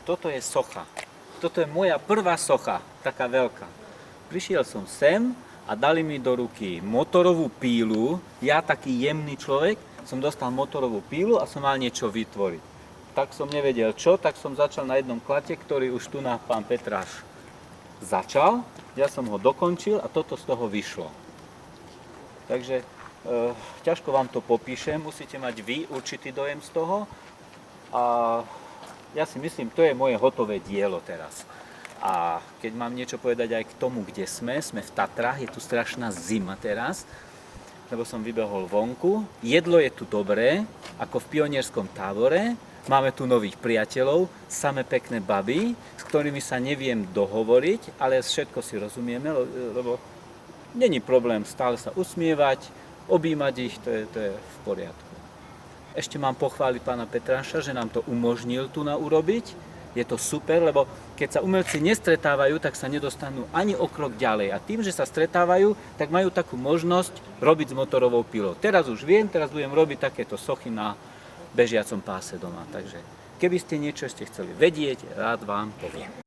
toto je socha. Toto je moja prvá socha, taká veľká. Prišiel som sem a dali mi do ruky motorovú pílu. Ja, taký jemný človek, som dostal motorovú pílu a som mal niečo vytvoriť. Tak som nevedel čo, tak som začal na jednom klate, ktorý už tu na pán Petráš začal. Ja som ho dokončil a toto z toho vyšlo. Takže ťažko vám to popíšem, musíte mať vy určitý dojem z toho. A ja si myslím, to je moje hotové dielo teraz. A keď mám niečo povedať aj k tomu, kde sme v Tatrách, je tu strašná zima teraz, lebo som vybehol vonku. Jedlo je tu dobré, ako v pionierskom tábore. Máme tu nových priateľov, samé pekné baby, s ktorými sa neviem dohovoriť, ale všetko si rozumieme, lebo není problém stále sa usmievať, objímať ich, to je v poriadku. Ešte mám pochváliť pána Petráša, že nám to umožnil tu na urobiť. Je to super, lebo keď sa umelci nestretávajú, tak sa nedostanú ani o krok ďalej. A tým, že sa stretávajú, tak majú takú možnosť robiť s motorovou pilou. Teraz už viem, teraz budem robiť takéto sochy na bežiacom páse doma. Takže keby ste niečo ešte chceli vedieť, rád vám poviem.